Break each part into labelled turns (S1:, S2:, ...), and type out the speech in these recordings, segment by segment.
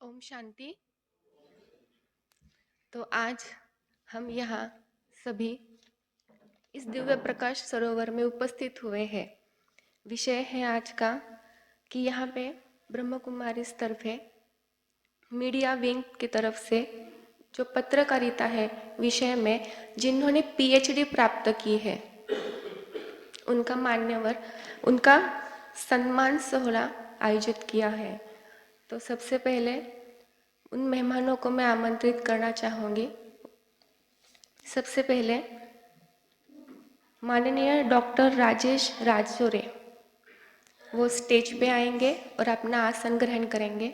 S1: ओम शांति। तो आज हम यहाँ सभी इस दिव्य प्रकाश सरोवर में उपस्थित हुए हैं। विषय है आज का कि यहाँ पे ब्रह्म कुमारी इस तरफ मीडिया विंग की तरफ से जो पत्रकारिता है विषय में जिन्होंने पीएचडी प्राप्त की है उनका मान्यवर उनका सम्मान सोहला आयोजित किया है। तो सबसे पहले उन मेहमानों को मैं आमंत्रित करना चाहूँगी। सबसे पहले माननीय डॉक्टर राजेश राजौरे वो स्टेज पे आएंगे और अपना आसन ग्रहण करेंगे।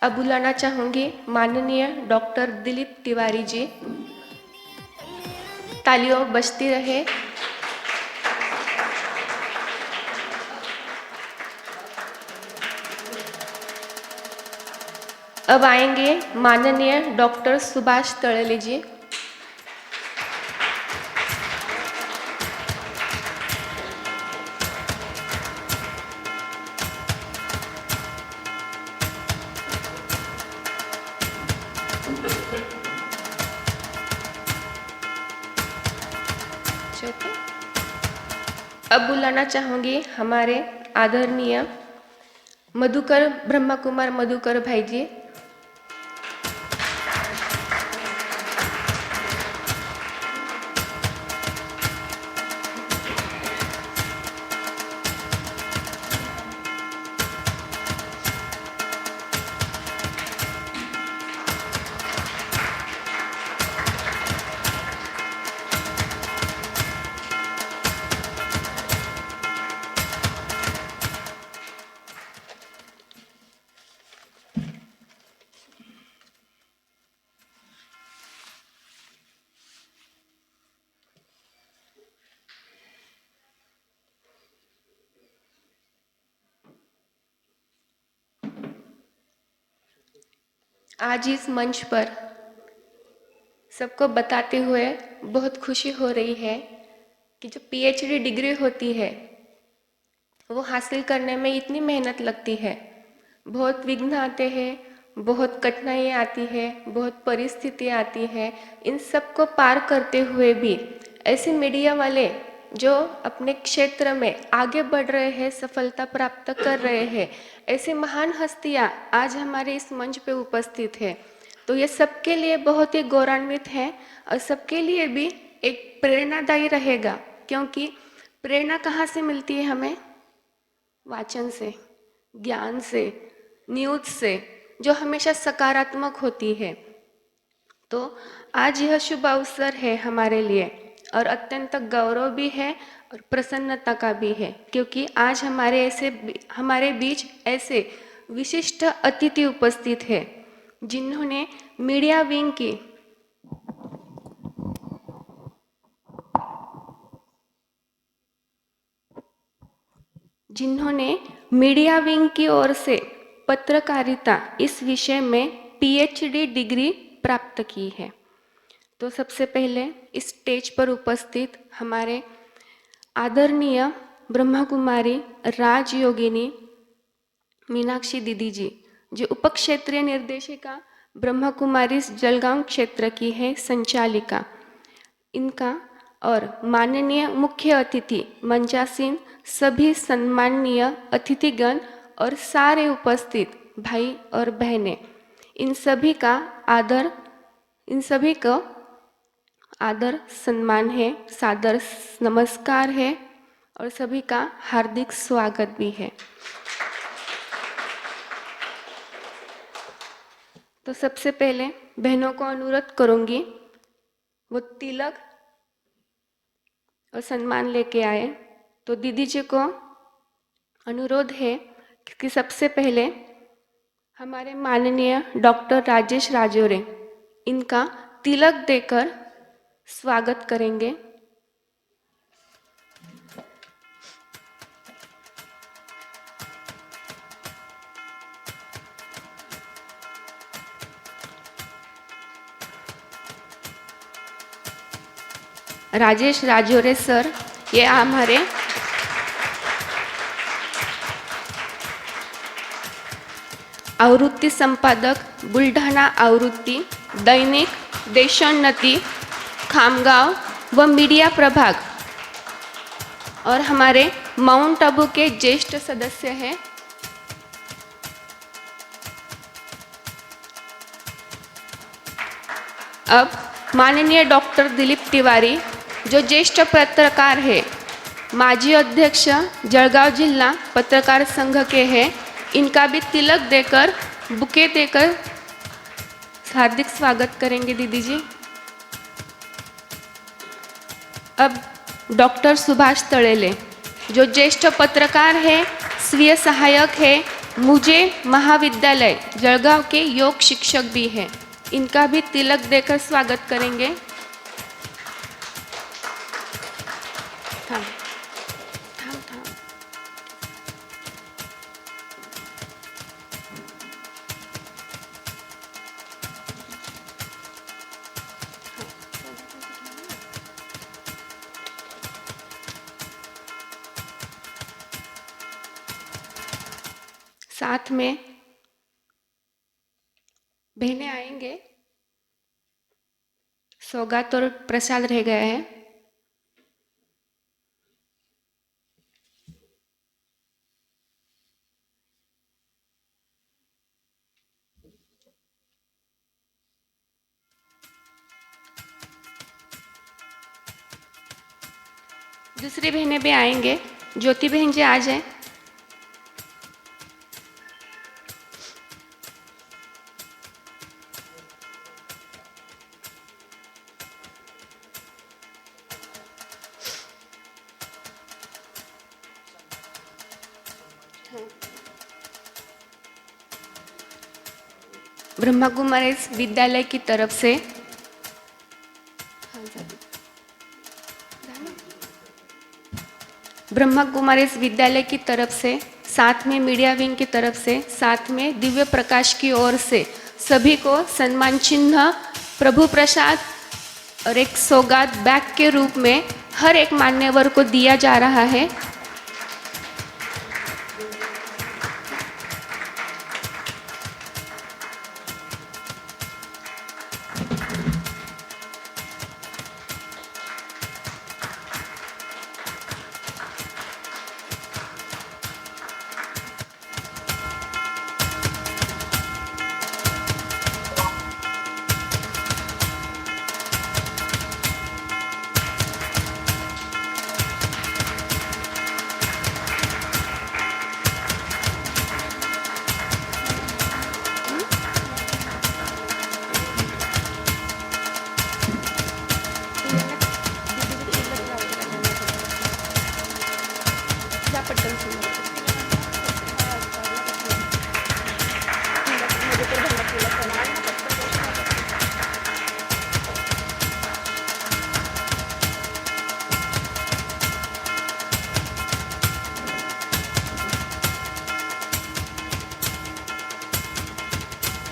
S1: अब बुलाना चाहूँगी माननीय डॉक्टर दिलीप तिवारी जी। तालियों बजती रहे। अब आएंगे माननीय डॉक्टर सुभाष तळेले जी। अब बुलाना चाहूँगी हमारे आदरणीय मधुकर ब्रह्मा कुमार मधुकर भाई जी। आज इस मंच पर सबको बताते हुए बहुत खुशी हो रही है कि जो पीएचडी डिग्री होती है वो हासिल करने में इतनी मेहनत लगती है, बहुत विघ्न आते हैं, बहुत कठिनाइयाँ आती है, बहुत परिस्थितियाँ आती है। इन सब को पार करते हुए भी ऐसे मीडिया वाले जो अपने क्षेत्र में आगे बढ़ रहे हैं, सफलता प्राप्त कर रहे हैं, ऐसी महान हस्तियाँ आज हमारे इस मंच पे उपस्थित है। तो ये सबके लिए बहुत ही गौरवान्वित है और सबके लिए भी एक प्रेरणादायी रहेगा, क्योंकि प्रेरणा कहाँ से मिलती है हमें? वाचन से, ज्ञान से, न्यूज से, जो हमेशा सकारात्मक होती है। तो आज यह शुभ अवसर है हमारे लिए और अत्यंत गौरव भी है और प्रसन्नता का भी है, क्योंकि आज हमारे बीच ऐसे विशिष्ट अतिथि उपस्थित है जिन्होंने मीडिया विंग की ओर से पत्रकारिता इस विषय में पीएचडी डिग्री प्राप्त की है। तो सबसे पहले इस स्टेज पर उपस्थित हमारे आदरणीय ब्रह्मा कुमारी राजयोगिनी मीनाक्षी दीदी जी, जो उपक्षेत्रीय निर्देशिका ब्रह्मा कुमारी जलगांव क्षेत्र की है, संचालिका, इनका और माननीय मुख्य अतिथि मंचासीन सभी सम्माननीय अतिथिगण और सारे उपस्थित भाई और बहनें, इन सभी को आदर सम्मान है, सादर नमस्कार है और सभी का हार्दिक स्वागत भी है। तो सबसे पहले बहनों को अनुरोध करूंगी वो तिलक और सम्मान लेके आए। तो दीदी जी को अनुरोध है कि सबसे पहले हमारे माननीय डॉक्टर राजेश राजौरे इनका तिलक देकर स्वागत करेंगे। राजेश राजौरे सर ये हमारे आवृत्ति संपादक बुलढाणा आवृत्ति, दैनिक देशोन्नति, खामगांव व मीडिया प्रभाग, और हमारे माउंट आबू के ज्येष्ठ सदस्य हैं अब माननीय डॉक्टर दिलीप तिवारी, जो ज्येष्ठ पत्रकार है, माजी अध्यक्ष जळगाव जिला पत्रकार संघ के हैं, इनका भी तिलक देकर, बुके देकर हार्दिक स्वागत करेंगे दीदी जी। अब डॉक्टर सुभाष तळेले, जो ज्येष्ठ पत्रकार है, स्वीय सहायक है, मुझे महाविद्यालय जळगाव के योग शिक्षक भी हैं, इनका भी तिलक देकर स्वागत करेंगे। थाम, थाम, थाम। साथ में बहनें आएंगे, सौगात और प्रसाद रह गए हैं। दूसरी बहनें भी आएंगे, ज्योति बहन जी आ जाए। ब्रह्मा कुमारी विद्यालय की तरफ से ब्रह्मा कुमारी विद्यालय की तरफ से, साथ में मीडिया विंग की तरफ से, साथ में दिव्य प्रकाश की ओर से सभी को सम्मान चिन्ह, प्रभु प्रसाद और एक सौगात बैग के रूप में हर एक मान्यवर को दिया जा रहा है।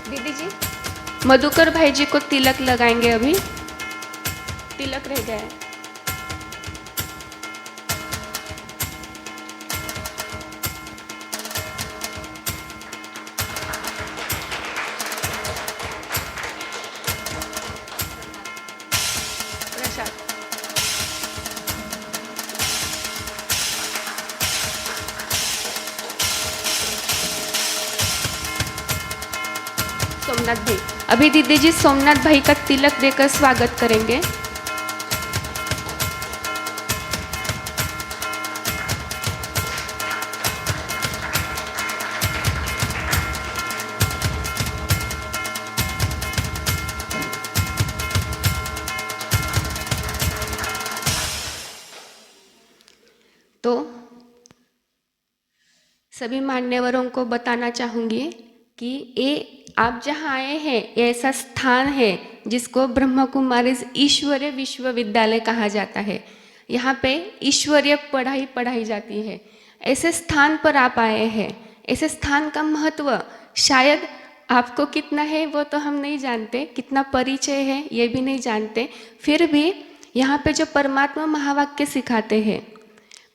S1: दीदी जी मधुकर भाई जी को तिलक लगाएंगे, अभी तिलक रह गया है। प्रसाद सोमनाथ भाई, अभी दीदी जी सोमनाथ भाई का तिलक देकर स्वागत करेंगे। तो सभी मान्यवरों को बताना चाहूँगी कि ये आप जहाँ आए हैं, ये ऐसा स्थान है जिसको ब्रह्मा कुमारी ईश्वरीय विश्वविद्यालय कहा जाता है। यहाँ पे ईश्वरीय पढ़ाई पढ़ाई जाती है। ऐसे स्थान पर आप आए हैं, ऐसे स्थान का महत्व शायद आपको कितना है वो तो हम नहीं जानते, कितना परिचय है ये भी नहीं जानते। फिर भी यहाँ पे जो परमात्मा महावाक्य सिखाते हैं,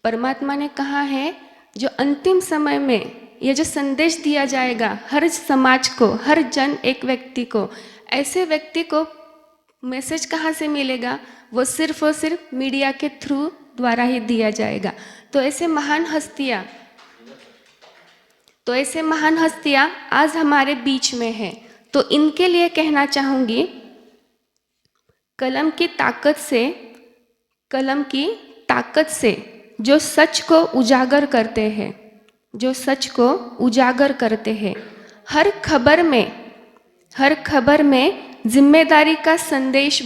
S1: परमात्मा ने कहा है जो अंतिम समय में ये जो संदेश दिया जाएगा हर समाज को, हर जन एक व्यक्ति को, ऐसे व्यक्ति को मैसेज कहाँ से मिलेगा? वो सिर्फ और सिर्फ मीडिया के थ्रू द्वारा ही दिया जाएगा। तो ऐसे महान हस्तियाँ आज हमारे बीच में हैं। तो इनके लिए कहना चाहूँगी, कलम की ताकत से जो सच को उजागर करते हैं, हर खबर में जिम्मेदारी का संदेश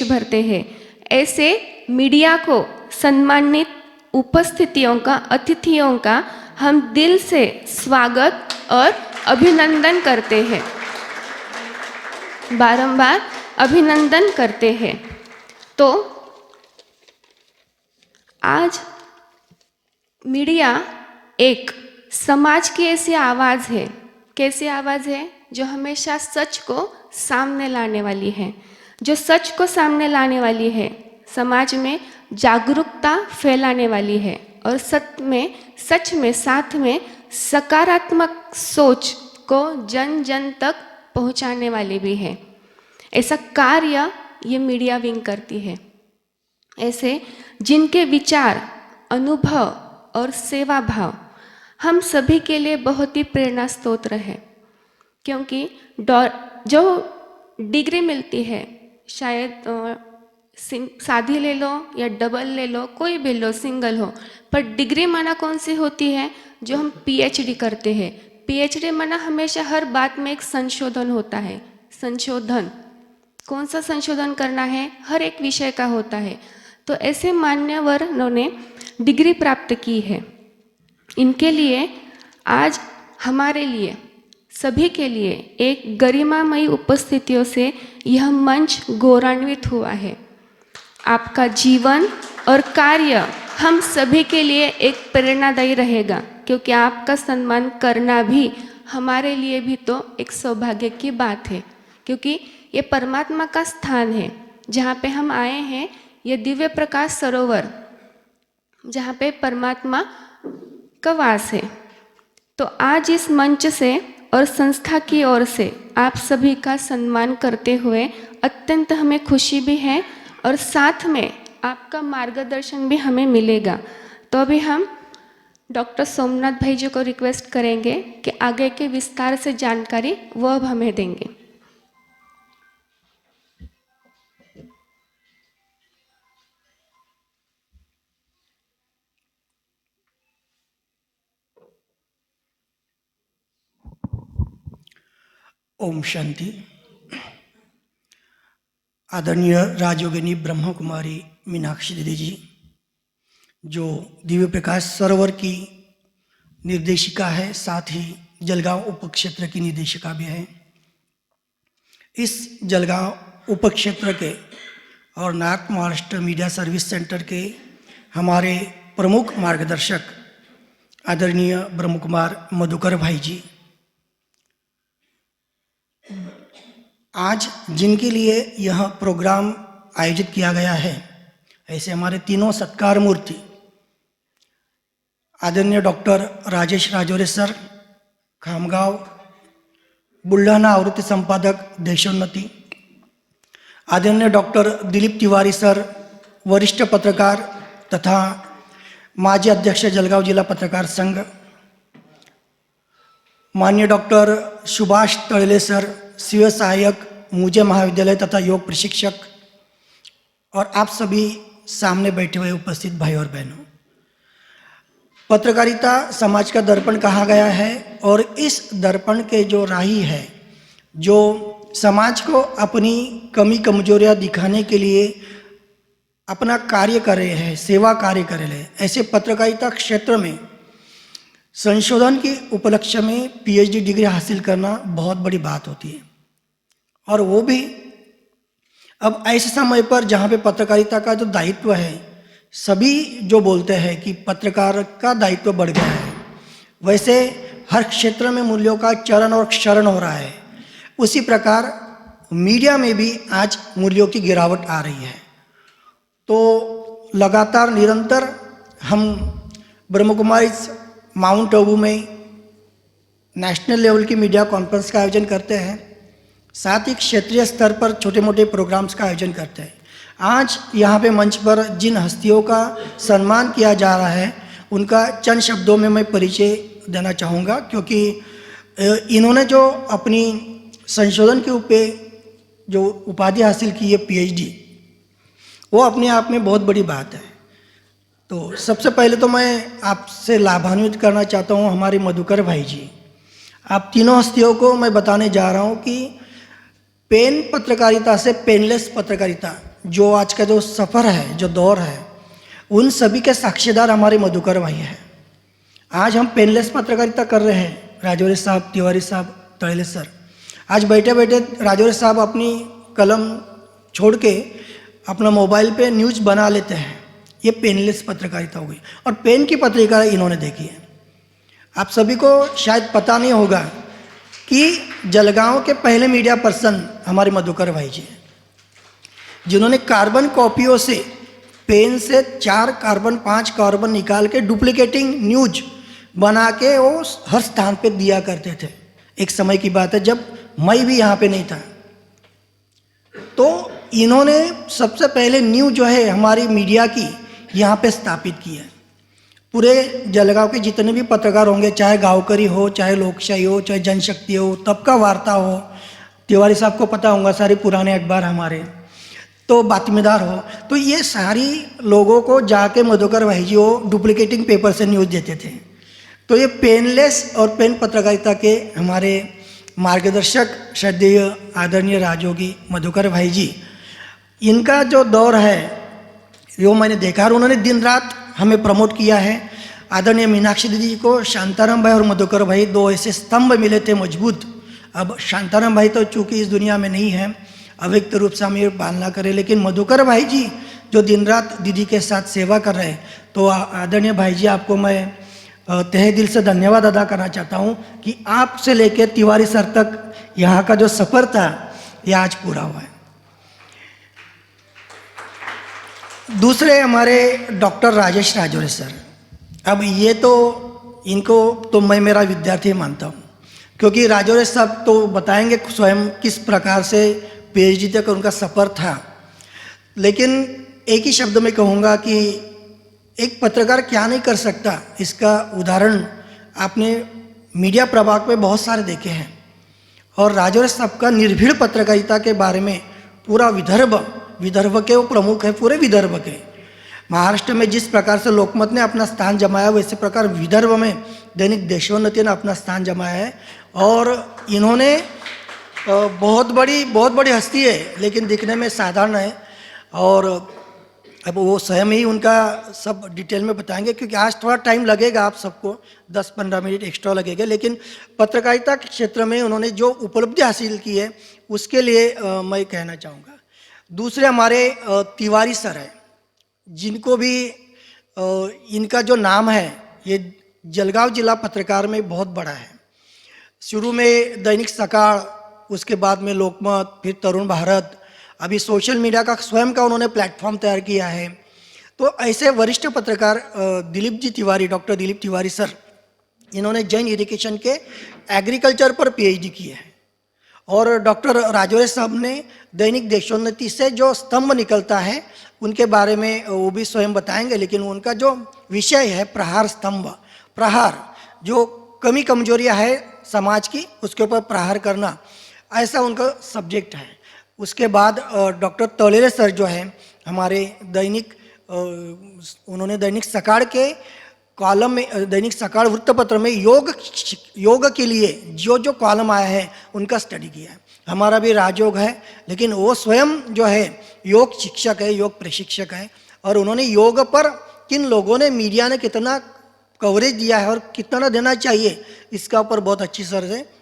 S1: भरते हैं। ऐसे मीडिया को सम्मानित अतिथियों का हम दिल से स्वागत और अभिनंदन करते हैं, बारंबार अभिनंदन करते हैं। तो आज मीडिया एक समाज की ऐसी आवाज़ है, कैसी आवाज़ है? जो हमेशा सच को सामने लाने वाली है, समाज में जागरूकता फैलाने वाली है और सच में साथ में सकारात्मक सोच को जन जन तक पहुंचाने वाली भी है। ऐसा कार्य ये मीडिया विंग करती है। ऐसे जिनके विचार, अनुभव और सेवा भाव हम सभी के लिए बहुत ही प्रेरणा स्रोत है, क्योंकि जो डिग्री मिलती है, शायद सादी ले लो या डबल ले लो, कोई भी लो, सिंगल हो, पर डिग्री माना कौन सी होती है? जो हम पीएचडी करते हैं। पीएचडी माना हमेशा हर बात में एक संशोधन होता है। संशोधन, कौन सा संशोधन करना है? हर एक विषय का होता है। तो ऐसे मान्यवरों ने डिग्री प्राप्त की है। इनके लिए आज हमारे लिए, सभी के लिए एक गरिमामयी उपस्थितियों से यह मंच गौरवान्वित हुआ है। आपका जीवन और कार्य हम सभी के लिए एक प्रेरणादायी रहेगा, क्योंकि आपका सम्मान करना भी हमारे लिए भी तो एक सौभाग्य की बात है, क्योंकि ये परमात्मा का स्थान है जहाँ पे हम आए हैं। ये दिव्य प्रकाश सरोवर जहाँ पे परमात्मा का वास है। तो आज इस मंच से और संस्था की ओर से आप सभी का सम्मान करते हुए अत्यंत हमें खुशी भी है और साथ में आपका मार्गदर्शन भी हमें मिलेगा। तो अभी हम डॉक्टर सोमनाथ भाई जी को रिक्वेस्ट करेंगे कि आगे के विस्तार से जानकारी वो अब हमें देंगे।
S2: ओम शांति। आदरणीय राजयोगिनी ब्रह्म कुमारी मीनाक्षी दीदी जी, जो दिव्य प्रकाश सरोवर की निर्देशिका है, साथ ही जलगांव उपक्षेत्र की निर्देशिका भी है। इस जलगांव उपक्षेत्र के और north Maharashtra media service centre के हमारे प्रमुख मार्गदर्शक आदरणीय ब्रह्म कुमार मधुकर भाई जी, आज जिनके लिए यह प्रोग्राम आयोजित किया गया है, ऐसे हमारे तीनों सत्कार मूर्ति आदरणीय डॉक्टर राजेश राजोरे सर, खामगांव बुलढाणा आवृत्ति संपादक देशोन्नति, आदरणीय डॉक्टर दिलीप तिवारी सर, वरिष्ठ पत्रकार तथा माजी अध्यक्ष जलगांव जिला पत्रकार संघ, माननीय डॉक्टर सुभाष तळले सर, स्वीय सहायक मुझे महाविद्यालय तथा योग प्रशिक्षक, और आप सभी सामने बैठे हुए उपस्थित भाई और बहनों। पत्रकारिता समाज का दर्पण कहा गया है और इस दर्पण के जो राही है, जो समाज को अपनी कमी कमजोरियां दिखाने के लिए अपना कार्य कर रहे हैं, सेवा कार्य कर रहे हैं, ऐसे पत्रकारिता क्षेत्र में संशोधन के उपलक्ष्य में पीएचडी डिग्री हासिल करना बहुत बड़ी बात होती है। और वो भी अब ऐसे समय पर जहाँ पे पत्रकारिता का जो दायित्व है, सभी जो बोलते हैं कि पत्रकार का दायित्व बढ़ गया है, वैसे हर क्षेत्र में मूल्यों का चरण और क्षरण हो रहा है। उसी प्रकार मीडिया में भी आज मूल्यों की गिरावट आ रही है। तो लगातार निरंतर हम ब्रह्म कुमारी माउंट आबू में नेशनल लेवल की मीडिया कॉन्फ्रेंस का आयोजन करते हैं, साथ ही क्षेत्रीय स्तर पर छोटे मोटे प्रोग्राम्स का आयोजन करते हैं। आज यहाँ पे मंच पर जिन हस्तियों का सम्मान किया जा रहा है उनका चंद शब्दों में मैं परिचय देना चाहूँगा, क्योंकि इन्होंने जो अपनी संशोधन के ऊपर जो उपाधि हासिल की है पीएचडी, वो अपने आप में बहुत बड़ी बात है। तो सबसे पहले तो मैं आपसे लाभान्वित करना चाहता हूँ हमारे मधुकर भाई जी। आप तीनों हस्तियों को मैं बताने जा रहा हूँ कि पेन पत्रकारिता से पेनलेस पत्रकारिता, जो आज का जो सफ़र है, जो दौर है, उन सभी के साक्षीदार हमारे मधुकर भाई हैं। आज हम पेनलेस पत्रकारिता कर रहे हैं। राजौरी साहब, तिवारी साहब, तड़ेले सर, आज बैठे बैठे राजौरी साहब अपनी कलम छोड़ के अपना मोबाइल पे न्यूज़ बना लेते हैं। ये पेनलेस पत्रकारिता हो गई। और पेन की पत्रिका इन्होंने देखी है। आप सभी को शायद पता नहीं होगा कि जलगांव के पहले मीडिया पर्सन हमारे मधुकर भाई जी हैं, जिन्होंने कार्बन कॉपियों से पेन से 4 कार्बन 5 कार्बन निकाल के डुप्लीकेटिंग न्यूज बना के वो हर स्थान पे दिया करते थे। एक समय की बात है जब मैं भी यहाँ पे नहीं था। तो इन्होंने सबसे पहले न्यूज जो है हमारी मीडिया की यहाँ पे स्थापित की है। पूरे जलगांव के जितने भी पत्रकार होंगे, चाहे गांवकरी हो, चाहे लोकशाही हो, चाहे जनशक्ति हो, तब का वार्ता हो, तिवारी साहब को पता होगा, सारे पुराने अखबार हमारे, तो बातमीदार हो, तो ये सारी लोगों को जाके मधुकर भाई जी वो डुप्लीकेटिंग पेपर से न्यूज़ देते थे। तो ये पेनलेस और पेन पत्रकारिता के हमारे मार्गदर्शक श्रद्धेय आदरणीय राजयोगी मधुकर भाई जी, इनका जो दौर है वो मैंने देखा और उन्होंने दिन रात हमें प्रमोट किया है। आदरणीय मीनाक्षी दीदी जी को शांताराम भाई और मधुकर भाई 2 ऐसे स्तंभ मिले थे मजबूत। अब शांताराम भाई तो चूँकि इस दुनिया में नहीं है, अव्यक्त रूप से हम ये पालना करें, लेकिन मधुकर भाई जी जो दिन रात दीदी के साथ सेवा कर रहे हैं, तो आदरणीय भाई जी आपको मैं तहे दिल से धन्यवाद अदा करना चाहता हूँ कि आपसे लेकर तिवारी सर तक यहाँ का जो सफ़र था ये आज पूरा हुआ है। दूसरे हमारे डॉक्टर राजेश राजौरी सर, अब ये तो इनको तो मैं मेरा विद्यार्थी मानता हूँ, क्योंकि राजौरी साहब तो बताएंगे स्वयं किस प्रकार से पीएचडी तक उनका सफ़र था। लेकिन एक ही शब्द में कहूँगा कि एक पत्रकार क्या नहीं कर सकता, इसका उदाहरण आपने मीडिया प्रभाग में बहुत सारे देखे हैं। और राजौरी साहब का निर्भीड़ पत्रकारिता के बारे में पूरा विदर्भ के वो प्रमुख है, पूरे विदर्भ के। महाराष्ट्र में जिस प्रकार से लोकमत ने अपना स्थान जमाया, वैसे प्रकार विदर्भ में दैनिक देशोन्नति ने अपना स्थान जमाया है। और इन्होंने बहुत बड़ी हस्ती है, लेकिन दिखने में साधारण है। और अब वो स्वयं ही उनका सब डिटेल में बताएंगे, क्योंकि आज थोड़ा टाइम लगेगा, आप सबको 10-15 मिनट एक्स्ट्रा लगेगा। लेकिन पत्रकारिता के क्षेत्र में उन्होंने जो उपलब्धि हासिल की है उसके लिए मैं कहना चाहूँगा। दूसरे हमारे तिवारी सर हैं, जिनको भी इनका जो नाम है ये जलगांव जिला पत्रकार में बहुत बड़ा है। शुरू में दैनिक सकाळ, उसके बाद में लोकमत, फिर तरुण भारत, अभी सोशल मीडिया का स्वयं का उन्होंने प्लेटफॉर्म तैयार किया है। तो ऐसे वरिष्ठ पत्रकार दिलीप जी तिवारी, डॉक्टर दिलीप तिवारी सर, इन्होंने जैन इरिगेशन के एग्रीकल्चर पर पीएचडी की है। और डॉक्टर राजौरी साहब ने दैनिक देशोन्नति से जो स्तंभ निकलता है उनके बारे में वो भी स्वयं बताएंगे। लेकिन उनका जो विषय है प्रहार स्तंभ, प्रहार, जो कमी कमजोरियां है समाज की उसके ऊपर प्रहार करना, ऐसा उनका सब्जेक्ट है। उसके बाद डॉक्टर तड़ेले सर जो है हमारे उन्होंने दैनिक सकाळ के कॉलम में, दैनिक सकाळ वृत्तपत्र में योग के लिए जो कॉलम आया है उनका स्टडी किया है। हमारा भी राजयोग है, लेकिन वो स्वयं जो है योग शिक्षक है, योग प्रशिक्षक है। और उन्होंने योग पर किन लोगों ने, मीडिया ने कितना कवरेज दिया है और कितना देना चाहिए, इसका ऊपर बहुत अच्छी तरह से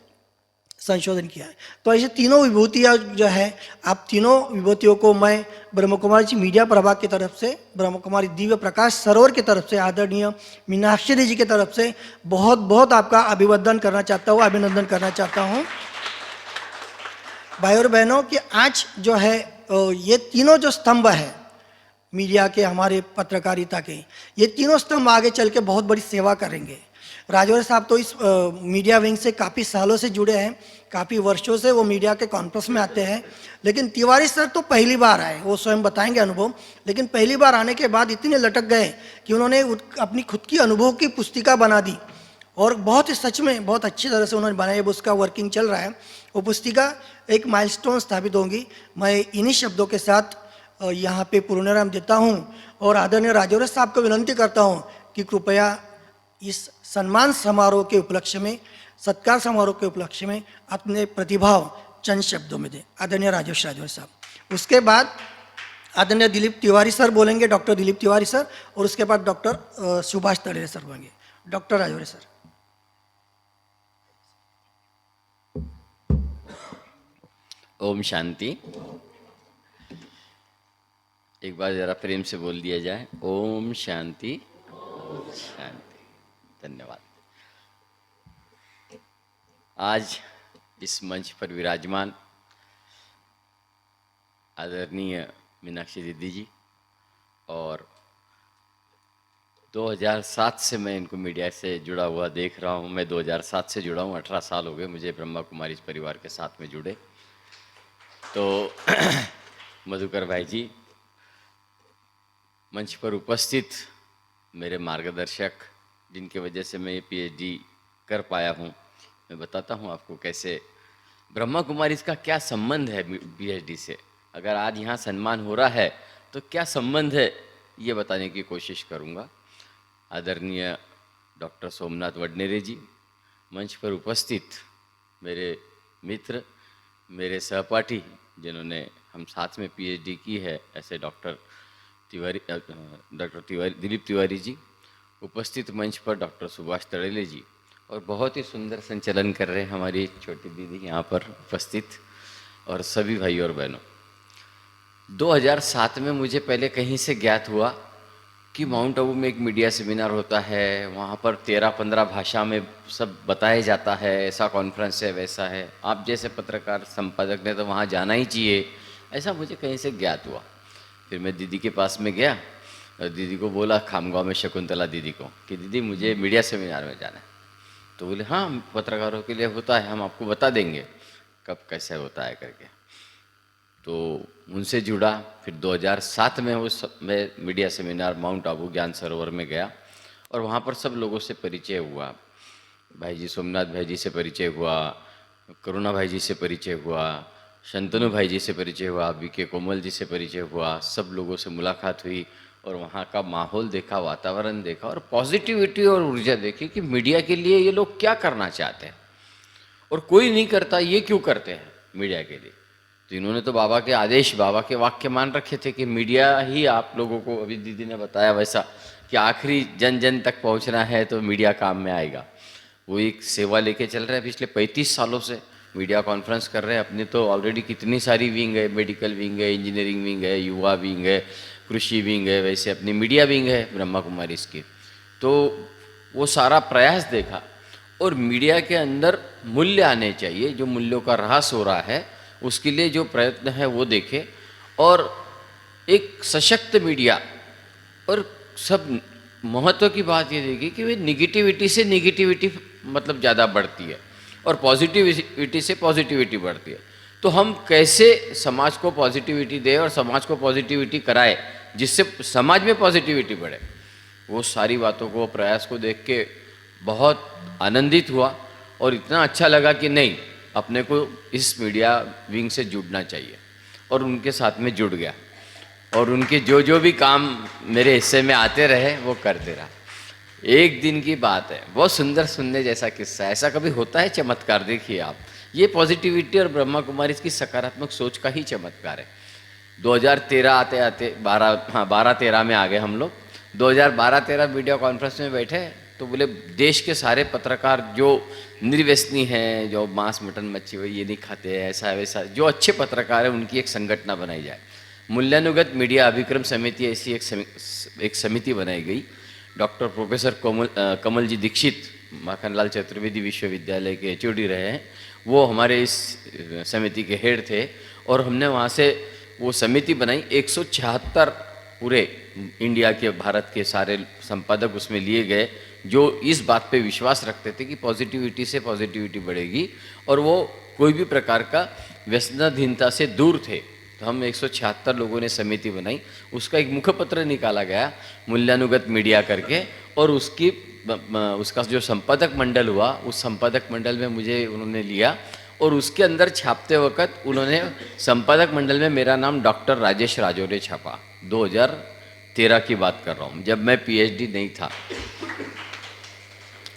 S2: संशोधन किया है। तो ऐसे तीनों विभूतियाँ जो है, आप तीनों विभूतियों को मैं ब्रह्म कुमारी जी मीडिया प्रभाग की तरफ से, ब्रह्म कुमारी दिव्य प्रकाश सरोवर की तरफ से, आदरणीय मीनाक्षी जी की तरफ से बहुत बहुत आपका अभिनंदन करना चाहता हूँ। भाई और बहनों कि आज जो है ये तीनों जो स्तंभ है, मीडिया के, हमारे पत्रकारिता के, ये तीनों स्तंभ आगे चल के बहुत बड़ी सेवा करेंगे। राजौरे साहब तो इस मीडिया विंग से काफ़ी सालों से जुड़े हैं, काफ़ी वर्षों से वो मीडिया के कॉन्फ्रेंस में आते हैं। लेकिन तिवारी सर तो पहली बार आए, वो स्वयं बताएंगे अनुभव, लेकिन पहली बार आने के बाद इतने लटक गए कि उन्होंने अपनी खुद की अनुभव की पुस्तिका बना दी और बहुत ही सच में बहुत अच्छी तरह से उन्होंने बनाई। अब उसका वर्किंग चल रहा है। वो पुस्तिका एक माइलस्टोन स्थापित होंगी। मैं इन्हीं शब्दों के साथ यहाँ पे पूर्णविराम देता हूँ और आदरणीय राजौरे साहब को विनंती करता हूँ कि कृपया इस सम्मान समारोह के उपलक्ष्य में, सत्कार समारोह के उपलक्ष्य में अपने प्रतिभाव चंद शब्दों में दें। आदरणीय राजेश राजौरे साहब। उसके बाद आदरणीय दिलीप तिवारी सर बोलेंगे, डॉक्टर दिलीप तिवारी सर, और उसके बाद डॉक्टर सुभाष तड़ेरे सर बोलेंगे। Doctor Rajaure sir.
S3: ओम शांति। एक बार जरा प्रेम से बोल दिया जाए, ओम शांति। ओम शांति। धन्यवाद। आज इस मंच पर विराजमान आदरणीय मीनाक्षी दीदी जी, और 2007 से मैं इनको मीडिया से जुड़ा हुआ देख रहा हूँ। मैं 2007 से जुड़ा हूँ, 18 साल हो गए मुझे ब्रह्मा कुमारी परिवार के साथ में जुड़े। तो मधुकर भाई जी, मंच पर उपस्थित मेरे मार्गदर्शक, जिनके वजह से मैं ये पीएचडी कर पाया हूँ, मैं बताता हूँ आपको कैसे ब्रह्मा कुमारी इसका क्या संबंध है पीएचडी से। अगर आज यहाँ सम्मान हो रहा है तो क्या संबंध है, ये बताने की कोशिश करूँगा। आदरणीय डॉक्टर सोमनाथ वडनेरे जी, मंच पर उपस्थित मेरे मित्र, मेरे सहपाठी, जिन्होंने हम साथ में पीएचडी की है, ऐसे डॉक्टर दिलीप तिवारी जी, उपस्थित मंच पर डॉक्टर सुभाष तड़ेले जी, और बहुत ही सुंदर संचालन कर रहे हैं हमारी छोटी दीदी यहाँ पर उपस्थित, और सभी भाई और बहनों। 2007 में मुझे पहले कहीं से ज्ञात हुआ कि माउंट आबू में एक मीडिया सेमिनार होता है, वहाँ पर 13-15 भाषा में सब बताया जाता है, ऐसा कॉन्फ्रेंस है, वैसा है, आप जैसे पत्रकार संपादक ने तो वहाँ जाना ही चाहिए, ऐसा मुझे कहीं से ज्ञात हुआ। फिर मैं दीदी के पास में गया और दीदी को बोला, खामगांव में शकुंतला दीदी को, कि दीदी मुझे मीडिया सेमिनार में जाना है। तो बोले हाँ, पत्रकारों के लिए होता है, हम आपको बता देंगे कब कैसे होता है करके। तो उनसे जुड़ा। फिर 2007 में मैं मीडिया सेमिनार माउंट आबू ज्ञान सरोवर में गया और वहाँ पर सब लोगों से परिचय हुआ। भाई जी सोमनाथ भाई जी से परिचय हुआ, करुणा भाई जी से परिचय हुआ, शंतनु भाई जी से परिचय हुआ, बीके कोमल जी से परिचय हुआ, सब लोगों से मुलाकात हुई और वहाँ का माहौल देखा, वातावरण देखा और पॉजिटिविटी और ऊर्जा देखी कि मीडिया के लिए ये लोग क्या करना चाहते हैं और कोई नहीं करता, ये क्यों करते हैं मीडिया के लिए। तो इन्होंने तो बाबा के आदेश, बाबा के वाक्य मान रखे थे कि मीडिया ही आप लोगों को, अभी दीदी ने बताया वैसा, कि आखिरी जन जन तक पहुंचना है तो मीडिया काम में आएगा। वो एक सेवा लेके चल रहे हैं पिछले 35 सालों से, मीडिया कॉन्फ्रेंस कर रहे हैं। अपनी तो ऑलरेडी कितनी सारी विंग है, मेडिकल विंग है, इंजीनियरिंग विंग है, युवा विंग है, कृषि विंग है, वैसे अपनी मीडिया विंग है ब्रह्मा कुमारी इसकी। तो वो सारा प्रयास देखा और मीडिया के अंदर मूल्य आने चाहिए, जो मूल्यों का ह्रास हो रहा है उसके लिए जो प्रयत्न है वो देखे, और एक सशक्त मीडिया। और सब महत्व की बात ये देखी कि वे निगेटिविटी से निगेटिविटी मतलब ज़्यादा बढ़ती है और पॉजिटिविटी से पॉजिटिविटी बढ़ती है। तो हम कैसे समाज को पॉजिटिविटी दें और समाज को पॉजिटिविटी कराए जिससे समाज में पॉजिटिविटी बढ़े, वो सारी बातों को, प्रयास को देख के बहुत आनंदित हुआ और इतना अच्छा लगा कि नहीं, अपने को इस मीडिया विंग से जुड़ना चाहिए, और उनके साथ में जुड़ गया और उनके जो जो भी काम मेरे हिस्से में आते रहे वो करते रहा। एक दिन की बात है, बहुत सुंदर सुनने जैसा किस्सा, ऐसा कभी होता है चमत्कार। देखिए आप, ये पॉजिटिविटी और ब्रह्मा कुमारी की सकारात्मक सोच का ही चमत्कार है। 2013 आते आते 12-13 में आ गए हम लोग। 2012-13 मीडिया कॉन्फ्रेंस में बैठे तो बोले देश के सारे पत्रकार जो निर्व्यसनी हैं, जो मांस मटन मच्छी वही ये नहीं खाते हैं, ऐसा वैसा, जो अच्छे पत्रकार हैं उनकी एक संगठना बनाई जाए। मूल्यानुगत मीडिया अभिक्रम समिति, ऐसी एक समिति बनाई गई। डॉक्टर प्रोफेसर कमल जी दीक्षित माखनलाल चतुर्वेदी विश्वविद्यालय के एचओडी रहे हैं, वो हमारे इस समिति के हेड थे और हमने वहाँ से वो समिति बनाई। 176 पूरे इंडिया के, भारत के सारे संपादक उसमें लिए गए जो इस बात पे विश्वास रखते थे कि पॉजिटिविटी से पॉजिटिविटी बढ़ेगी, और वो कोई भी प्रकार का व्यसनाधीनता से दूर थे। तो हम 176 लोगों ने समिति बनाई, उसका एक मुखपत्र निकाला गया मूल्यानुगत मीडिया करके, और उसका जो संपादक मंडल हुआ, उस संपादक मंडल में मुझे उन्होंने लिया, और उसके अंदर छापते वक्त उन्होंने संपादक मंडल में मेरा नाम डॉक्टर राजेश राजौरे छापा। 2013 की बात कर रहा हूँ, जब मैं पीएचडी नहीं था।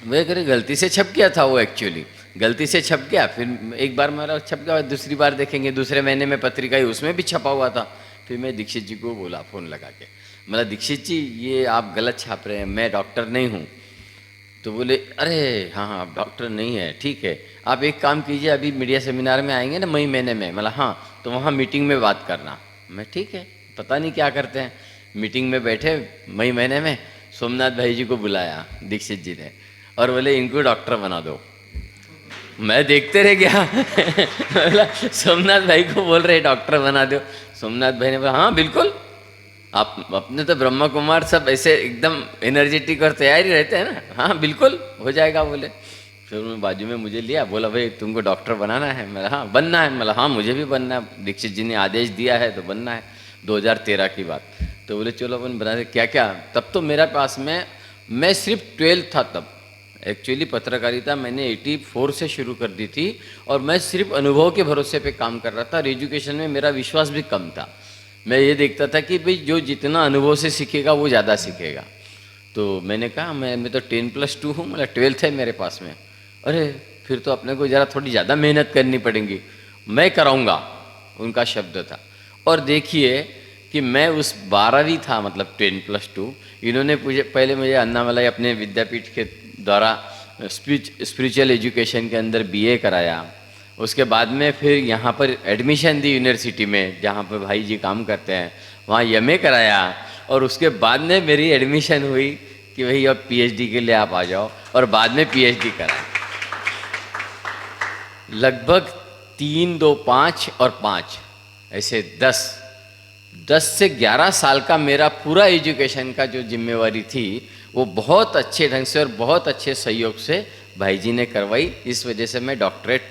S3: मैं करे गलती से छप गया था वो, एक्चुअली गलती से छप गया। फिर एक बार मेरा छप गया, दूसरी बार देखेंगे दूसरे महीने में पत्रिका ही उसमें भी छपा हुआ था। फिर मैं दीक्षित जी को बोला फ़ोन लगा के, बोला दीक्षित जी ये आप गलत छाप रहे हैं, मैं डॉक्टर नहीं हूँ। तो बोले अरे हाँ हाँ डॉक्टर नहीं है, ठीक है, आप एक काम कीजिए, अभी मीडिया सेमिनार में आएंगे ना मई महीने में। मतलब हाँ, तो वहाँ मीटिंग में बात करना। मैं ठीक है, पता नहीं क्या करते हैं। मीटिंग में बैठे मई महीने में, सोमनाथ भाई जी को बुलाया दीक्षित जी ने, और बोले इनको डॉक्टर बना दो। मैं देखते रह गया बोला सोमनाथ भाई को बोल रहे डॉक्टर बना दो। सोमनाथ भाई ने बोला हाँ बिल्कुल, आप अपने तो ब्रह्मा कुमार सब ऐसे एकदम एनर्जेटिक और तैयारी रहते हैं ना, हाँ बिल्कुल हो जाएगा बोले। फिर उन्होंने बाजू में मुझे लिया, बोला भाई तुमको डॉक्टर बनाना है? मैं हाँ बनना है। मतलब हाँ मुझे भी बनना है, दीक्षित जी ने आदेश दिया है तो बनना है। 2013 की बात। तो बोले चलो अपन बना दे। क्या क्या, तब तो मेरा पास में, मैं सिर्फ 12 था तब। एक्चुअली पत्रकारिता मैंने 84 से शुरू कर दी थी, और मैं सिर्फ अनुभव के भरोसे पे काम कर रहा था, और एजुकेशन में मेरा विश्वास भी कम था। मैं ये देखता था कि भाई जो जितना अनुभव से सीखेगा वो ज़्यादा सीखेगा। तो मैंने कहा मैं तो 10+2 हूँ, मतलब 12th है मेरे पास में। अरे फिर तो अपने को ज़रा थोड़ी ज़्यादा मेहनत करनी पड़ेगी, मैं कराऊँगा, उनका शब्द था। और देखिए कि मैं उस 12वीं था, मतलब 10+2। इन्होंने पहले मुझे अन्नामलाई अपने विद्यापीठ के द्वारा स्पिरिचुअल एजुकेशन के अंदर बीए कराया। उसके बाद में फिर यहाँ पर एडमिशन दी यूनिवर्सिटी में जहाँ पर भाई जी काम करते हैं, वहाँ एमए कराया। और उसके बाद में मेरी एडमिशन हुई कि भाई अब पीएचडी के लिए आप आ जाओ, और बाद में पीएचडी कराया। लगभग 3, 2, 5 और 5 ऐसे 10 से 11 साल का मेरा पूरा एजुकेशन का जो जिम्मेवारी थी वो बहुत अच्छे ढंग से और बहुत अच्छे सहयोग से भाई जी ने करवाई। इस वजह से मैं डॉक्टरेट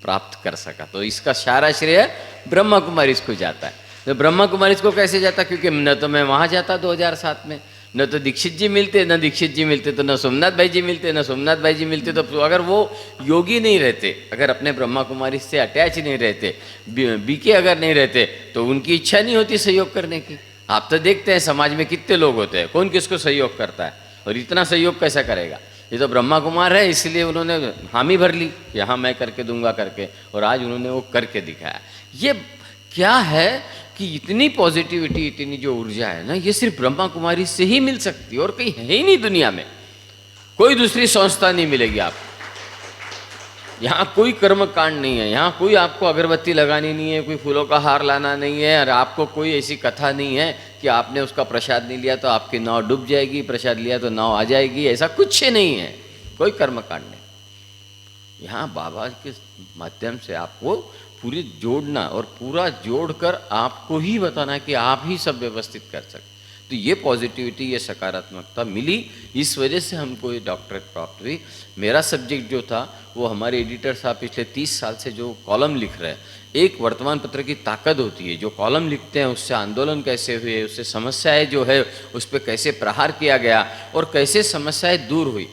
S3: प्राप्त कर सका। तो इसका सारा श्रेय ब्रह्मा कुमारीज को जाता है। तो ब्रह्मा कुमारीज को कैसे जाता, क्योंकि न तो मैं वहाँ जाता 2007 में, न तो दीक्षित जी मिलते, न दीक्षित जी मिलते तो न सोमनाथ भाई जी मिलते, न सोमनाथ भाई जी मिलते। तो अगर वो योगी नहीं रहते, अगर अपने ब्रह्मा कुमारी से अटैच नहीं रहते, बीके अगर नहीं रहते, तो उनकी इच्छा नहीं होती सहयोग करने की। आप तो देखते हैं समाज में कितने लोग होते हैं, कौन किसको सहयोग करता है, और इतना सहयोग कैसा करेगा। ये तो ब्रह्मा कुमार है, इसलिए उन्होंने हामी भर ली कि हाँ मैं करके दूंगा करके, और आज उन्होंने वो करके दिखाया। ये क्या है कि इतनी पॉजिटिविटी, इतनी जो ऊर्जा है ना, ये सिर्फ ब्रह्मा कुमारी से ही मिल सकती है, और कहीं है ही नहीं दुनिया में, कोई दूसरी संस्था नहीं मिलेगी आपको। यहाँ कोई कर्म कांड नहीं है, यहाँ कोई आपको अगरबत्ती लगानी नहीं है, कोई फूलों का हार लाना नहीं है, और आपको कोई ऐसी कथा नहीं है कि आपने उसका प्रसाद नहीं लिया तो आपकी नाव डूब जाएगी, प्रसाद लिया तो नाव आ जाएगी, ऐसा कुछ नहीं है, कोई कर्म कांड नहीं। यहाँ बाबा के माध्यम से आपको पूरी जोड़ना, और पूरा जोड़कर आपको ही बताना कि आप ही सब व्यवस्थित कर सकते। तो ये पॉजिटिविटी, ये सकारात्मकता मिली, इस वजह से हमको ये डॉक्टरेट प्राप्त हुई। मेरा सब्जेक्ट जो था वो हमारे एडिटर साहब पिछले 30 साल से जो कॉलम लिख रहे हैं, एक वर्तमान पत्र की ताकत होती है, जो कॉलम लिखते हैं उससे आंदोलन कैसे हुए, उससे समस्याएं जो है उस पर कैसे प्रहार किया गया, और कैसे समस्याएं दूर हुई।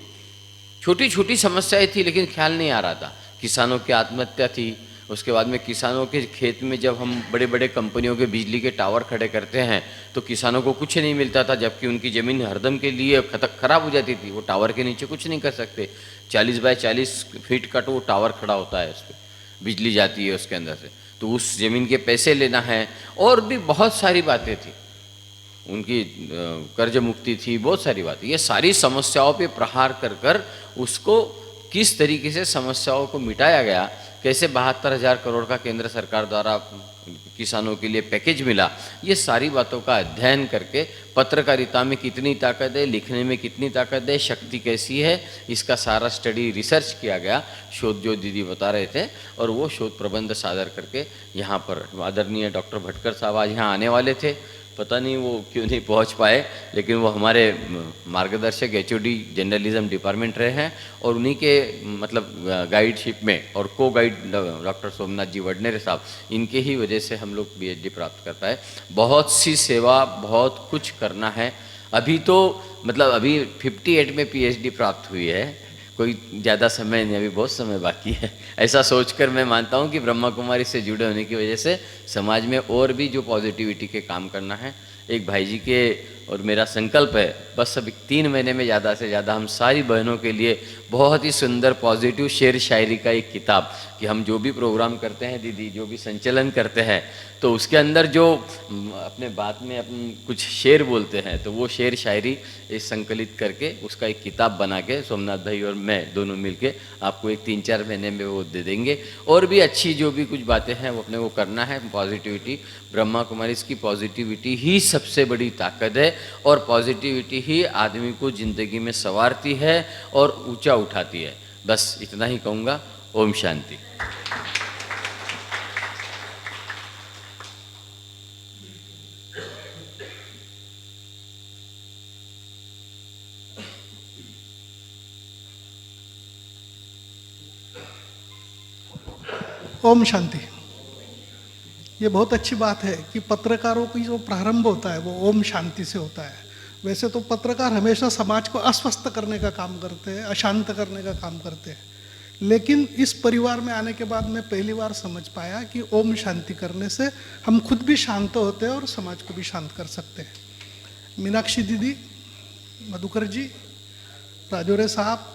S3: छोटी छोटी समस्याएं थी लेकिन ख्याल नहीं आ रहा था। किसानों की आत्महत्या थी, उसके बाद में किसानों के खेत में जब हम बड़े बड़े कंपनियों के बिजली के टावर खड़े करते हैं तो किसानों को कुछ नहीं मिलता था, जबकि उनकी ज़मीन हरदम के लिए खराब हो जाती थी। वो टावर के नीचे कुछ नहीं कर सकते, 40 बाय 40 फीट का तो वो टावर खड़ा होता है, उस पर बिजली जाती है उसके अंदर से, तो उस ज़मीन के पैसे लेना है, और भी बहुत सारी बातें थी, उनकी कर्ज मुक्ति थी, बहुत सारी बातें। ये सारी समस्याओं पे प्रहार कर कर उसको किस तरीके से समस्याओं को मिटाया गया, कैसे 72,000 करोड़ का केंद्र सरकार द्वारा किसानों के लिए पैकेज मिला, ये सारी बातों का अध्ययन करके पत्रकारिता में कितनी ताकत है, लिखने में कितनी ताकत है, शक्ति कैसी है, इसका सारा स्टडी रिसर्च किया गया। शोध जो दीदी बता रहे थे, और वो शोध प्रबंध सादर करके यहाँ पर आदरणीय डॉक्टर भटकर साहब आज यहाँ आने वाले थे, पता नहीं वो क्यों नहीं पहुंच पाए, लेकिन वो हमारे मार्गदर्शक एचओडी जर्नलिज्म डिपार्टमेंट रहे हैं और उन्हीं के मतलब गाइडशिप में और को गाइड डॉक्टर सोमनाथ जी वडनेरे साहब, इनके ही वजह से हम लोग पीएचडी प्राप्त कर पाए। बहुत सी सेवा, बहुत कुछ करना है। अभी तो मतलब अभी 58 में पीएचडी प्राप्त हुई है, कोई ज़्यादा समय नहीं, अभी बहुत समय बाकी है। ऐसा सोचकर मैं मानता हूँ कि ब्रह्मा कुमारी से जुड़े होने की वजह से समाज में और भी जो पॉजिटिविटी के काम करना है, एक भाई जी के और मेरा संकल्प है, बस अभी 3 महीने में ज़्यादा से ज़्यादा हम सारी बहनों के लिए बहुत ही सुंदर पॉजिटिव शेर शायरी का एक किताब, कि हम जो भी प्रोग्राम करते हैं दीदी, जो भी संचलन करते हैं, तो उसके अंदर जो अपने बात में अपन कुछ शेर बोलते हैं, तो वो शेर शायरी संकलित करके उसका एक किताब बना के सोमनाथ भाई और मैं दोनों मिलके आपको एक 3-4 महीने में वो दे देंगे। और भी अच्छी जो भी कुछ बातें हैं वो अपने को करना है। पॉजिटिविटी, ब्रह्मा कुमारी की पॉजिटिविटी ही सबसे बड़ी ताकत है और पॉजिटिविटी ही आदमी को ज़िंदगी में संवारती है और ऊंचा उठाती है। बस इतना ही कहूँगा। ओम शांति।
S4: ओम शांति। ये बहुत अच्छी बात है कि पत्रकारों की जो प्रारंभ होता है वो ओम शांति से होता है। वैसे तो पत्रकार हमेशा समाज को अस्वस्थ करने का काम करते हैं, अशांत करने का काम करते हैं, लेकिन इस परिवार में आने के बाद मैं पहली बार समझ पाया कि ओम शांति करने से हम खुद भी शांत होते हैं और समाज को भी शांत कर सकते हैं। मीनाक्षी दीदी, मधुकर जी, राजौरे साहब,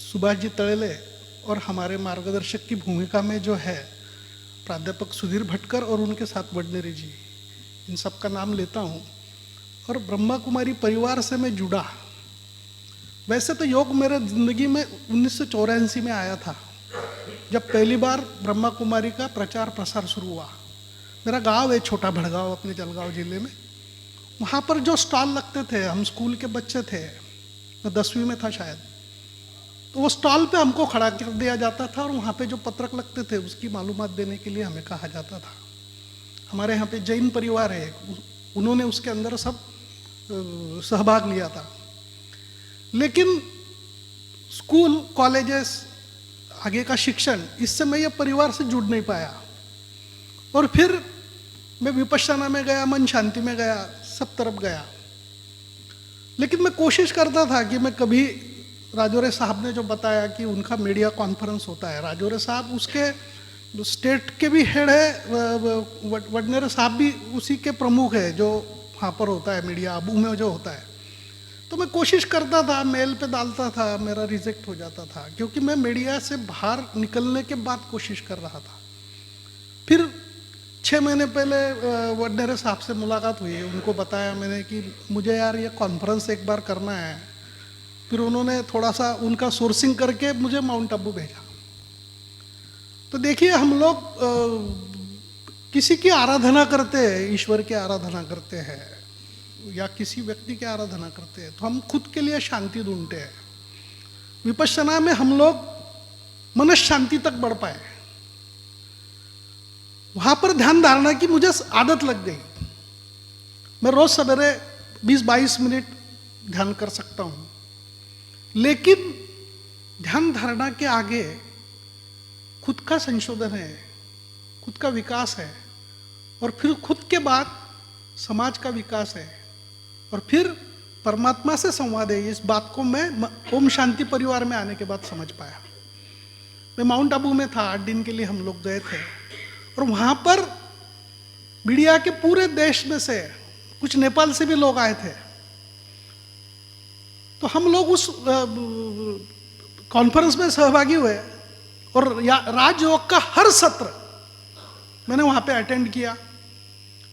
S4: सुभाष जी तळेले और हमारे मार्गदर्शक की भूमिका में जो है प्राध्यापक सुधीर भटकर और उनके साथ वडनेरे जी, इन सब का नाम लेता हूँ। और ब्रह्मा कुमारी परिवार से मैं जुड़ा। वैसे तो योग मेरे ज़िंदगी में 1984 में आया था, जब पहली बार ब्रह्मा कुमारी का प्रचार प्रसार शुरू हुआ। मेरा गांव है छोटा भड़गांव, अपने जलगांव जिले में। वहाँ पर जो स्टॉल लगते थे, हम स्कूल के बच्चे थे, मैं 10वीं में था शायद, तो वो स्टॉल पे हमको खड़ा कर दिया जाता था और वहाँ पे जो पत्रक लगते थे उसकी मालूमात देने के लिए हमें कहा जाता था। हमारे यहाँ पे जैन परिवार है, उन्होंने उसके अंदर सब सहभाग लिया था। लेकिन स्कूल, कॉलेजेस, आगे का शिक्षण, इससे मैं ये परिवार से जुड़ नहीं पाया। और फिर मैं विपश्यना में गया, मन शांति में गया, सब तरफ गया। लेकिन मैं कोशिश करता था कि मैं कभी, राजौरे साहब ने जो बताया कि उनका मीडिया कॉन्फ्रेंस होता है, राजौरे साहब उसके स्टेट के भी हेड है, वडनेरे साहब भी उसी के प्रमुख है जो वहाँ पर होता है मीडिया, अबू में जो होता है। तो मैं कोशिश करता था, मेल पे डालता था, मेरा रिजेक्ट हो जाता था, क्योंकि मैं मीडिया से बाहर निकलने के बाद कोशिश कर रहा था। फिर 6 महीने पहले वडनेरे साहब से मुलाकात हुई, उनको बताया मैंने कि मुझे यार ये कॉन्फ्रेंस एक बार करना है। फिर उन्होंने थोड़ा सा उनका सोर्सिंग करके मुझे माउंट आबू भेजा। तो देखिए, हम लोग किसी की आराधना करते हैं, ईश्वर की आराधना करते हैं या किसी व्यक्ति की आराधना करते हैं, तो हम खुद के लिए शांति ढूंढते हैं। विपश्यना में हम लोग मनस शांति तक बढ़ पाए। वहां पर ध्यान धारणा की मुझे आदत लग गई। मैं रोज सवेरे 20-22 मिनट ध्यान कर सकता हूं, लेकिन ध्यान धारणा के आगे खुद का संशोधन है, खुद का विकास है, और फिर खुद के बाद समाज का विकास है, और फिर परमात्मा से संवाद है। इस बात को मैं ओम शांति परिवार में आने के बाद समझ पाया। मैं माउंट आबू में था, 8 दिन के लिए हम लोग गए थे, और वहाँ पर मीडिया के पूरे देश में से, कुछ नेपाल से भी लोग आए थे। तो हम लोग उस कॉन्फ्रेंस में सहभागी हुए और राजयोग का हर सत्र मैंने वहाँ पे अटेंड किया।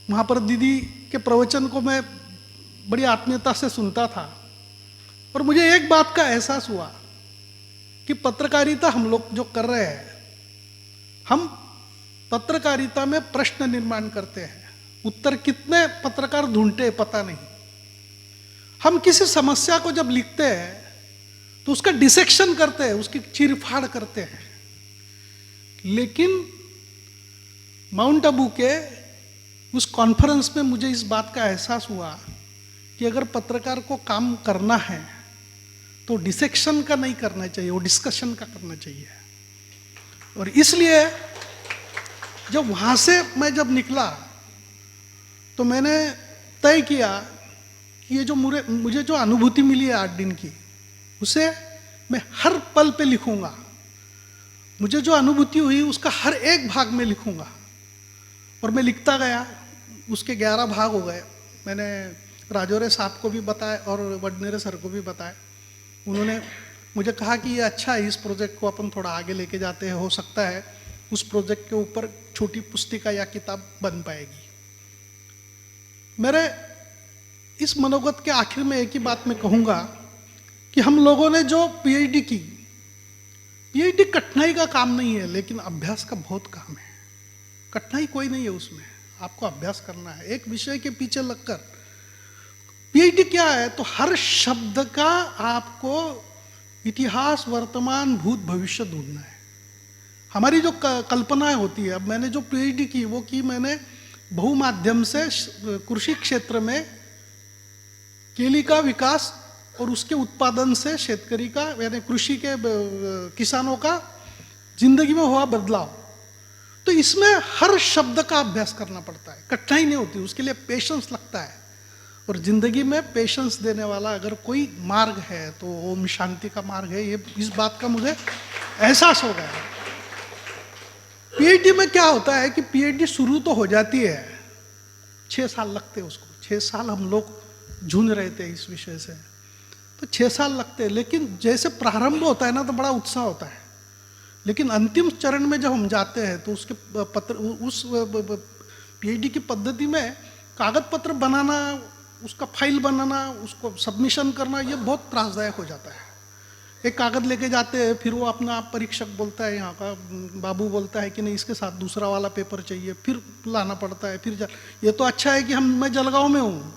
S4: वहाँ पर दीदी के प्रवचन को मैं बड़ी आत्मीयता से सुनता था, और मुझे एक बात का एहसास हुआ कि पत्रकारिता हम लोग जो कर रहे हैं, हम पत्रकारिता में प्रश्न निर्माण करते हैं। उत्तर कितने पत्रकार ढूंढते हैं पता नहीं। हम किसी समस्या को जब लिखते हैं तो उसका डिसेक्शन करते हैं, उसकी चीरफाड़ करते हैं। लेकिन माउंट आबू के उस कॉन्फ्रेंस में मुझे इस बात का एहसास हुआ कि अगर पत्रकार को काम करना है तो डिसेक्शन का नहीं करना चाहिए, वो डिस्कशन का करना चाहिए। और इसलिए जब वहाँ से मैं जब निकला तो मैंने तय किया कि ये जो मुझे जो अनुभूति मिली है 8 दिन की, उसे मैं हर पल पे लिखूंगा। मुझे जो अनुभूति हुई उसका हर एक भाग में लिखूंगा। और मैं लिखता गया, उसके 11 भाग हो गए। मैंने राजौरे साहब को भी बताया और वडनेरे सर को भी बताया। उन्होंने मुझे कहा कि ये अच्छा है, इस प्रोजेक्ट को अपन थोड़ा आगे लेके जाते हैं, हो सकता है उस प्रोजेक्ट के ऊपर छोटी पुस्तिका या किताब बन पाएगी। मेरे इस मनोगत के आखिर में एक ही बात मैं कहूँगा कि हम लोगों ने जो पीएचडी की, पीएचडी कठिनाई का काम नहीं है, लेकिन अभ्यास का बहुत काम है। कठिनाई कोई नहीं है उसमें, आपको अभ्यास करना है एक विषय के पीछे लगकर। पीएचडी क्या है, तो हर शब्द का आपको इतिहास, वर्तमान, भूत, भविष्य ढूंढना है। हमारी जो कल्पनाएं होती है, अब मैंने जो पीएचडी की वो की मैंने बहुमाध्यम से कृषि क्षेत्र में केली का विकास और उसके उत्पादन से शेतकरी का, यानी कृषि के किसानों का जिंदगी में हुआ बदलाव। तो इसमें हर शब्द का अभ्यास करना पड़ता है, कठिनाई नहीं होती, उसके लिए पेशेंस लगता है। और जिंदगी में पेशेंस देने वाला अगर कोई मार्ग है तो ओम शांति का मार्ग है। ये इस बात का मुझे एहसास हो गया है। पीएचडी में क्या होता है कि पीएचडी शुरू तो हो जाती है, 6 साल लगते हैं उसको। 6 साल हम लोग झूझ रहे थे इस विषय से, तो 6 साल लगते हैं। लेकिन जैसे प्रारंभ होता है ना तो बड़ा उत्साह होता है, लेकिन अंतिम चरण में जब हम जाते हैं तो उसके उस पीएचडी की पद्धति में कागज पत्र बनाना, उसका फाइल बनाना, उसको सबमिशन करना, ये बहुत त्रासदायक हो जाता है। एक कागज लेके जाते हैं, फिर वो अपना परीक्षक बोलता है, यहाँ का बाबू बोलता है कि नहीं इसके साथ दूसरा वाला पेपर चाहिए, फिर लाना पड़ता है। फिर ये तो अच्छा है कि मैं जलगांव में हूँ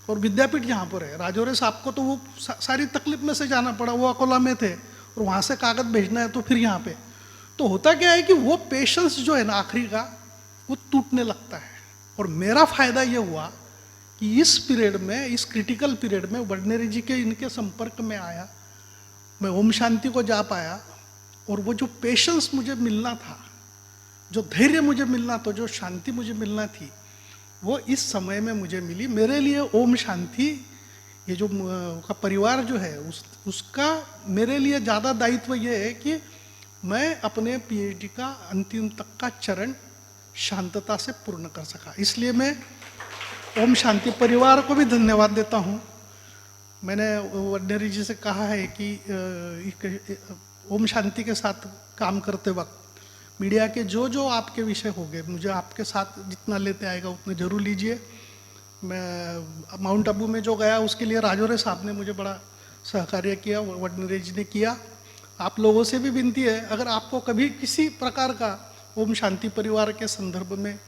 S4: और विद्यापीठ यहाँ पर है। राजौरे साहब को तो वो सारी तकलीफ में से जाना पड़ा, वो अकोला में थे और वहाँ से कागज भेजना है तो फिर यहाँ पे। तो होता क्या है कि वो पेशेंस जो है ना आखिरी का, वो टूटने लगता है। और मेरा फायदा ये हुआ कि इस पीरियड में, इस क्रिटिकल पीरियड में वडनेरे जी के इनके संपर्क में आया, मैं ओम शांति को जा पाया। और वो जो पेशेंस मुझे मिलना था, जो धैर्य मुझे मिलना था, जो शांति मुझे मिलना थी, वो इस समय में मुझे मिली। मेरे लिए ओम शांति, ये जो का परिवार जो है, उसका मेरे लिए ज़्यादा दायित्व ये है कि मैं अपने पीएचडी का अंतिम तक का चरण शांतता से पूर्ण कर सका। इसलिए मैं ओम शांति परिवार को भी धन्यवाद देता हूँ। मैंने वडनेरे जी से कहा है कि ओम शांति के साथ काम करते वक्त मीडिया के जो आपके विषय हो गए, मुझे आपके साथ जितना लेते आएगा उतने जरूर लीजिए। मैं माउंट आबू में जो गया उसके लिए राजौरे साहब ने मुझे बड़ा सहकार्य किया, वडनेरे जी ने किया। आप लोगों से भी विनती है, अगर आपको कभी किसी प्रकार का ओम शांति परिवार के संदर्भ में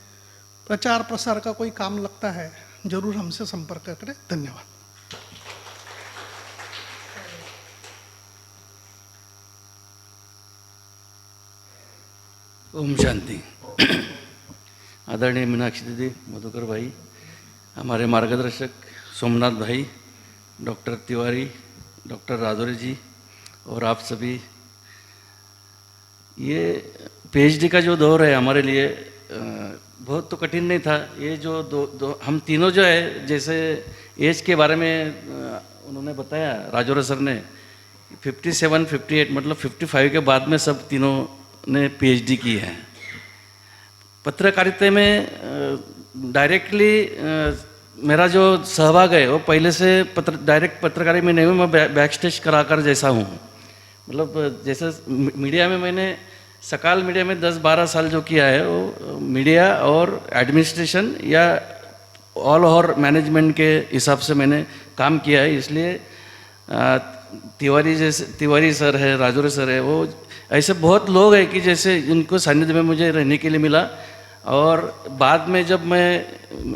S4: प्रचार प्रसार का कोई काम लगता है, जरूर हमसे संपर्क करें। धन्यवाद।
S5: ओम शांति। आदरणीय मीनाक्षी दीदी, मधुकर भाई, हमारे मार्गदर्शक सोमनाथ भाई, डॉक्टर तिवारी, डॉक्टर राजौरे जी और आप सभी, ये पीएचडी का जो दौर है हमारे लिए बहुत तो कठिन नहीं था। ये जो हम तीनों जो है, जैसे एज के बारे में उन्होंने बताया राजौरे सर ने, 57, 58 मतलब 55 के बाद में सब तीनों ने पीएचडी की है। पत्रकारिता में डायरेक्टली मेरा जो सहभाग है वो पहले से डायरेक्ट पत्रकारिता में नहीं हूँ, मैं बैक स्टेज कलाकार जैसा हूँ। मतलब जैसे मीडिया में मैंने सकाल मीडिया में 10-12 साल जो किया है, वो मीडिया और एडमिनिस्ट्रेशन या ऑल ओवर मैनेजमेंट के हिसाब से मैंने काम किया है। इसलिए तिवारी सर है, राजौरे सर है, वो ऐसे बहुत लोग हैं कि जैसे इनको सानिध्य में मुझे रहने के लिए मिला। और बाद में जब मैं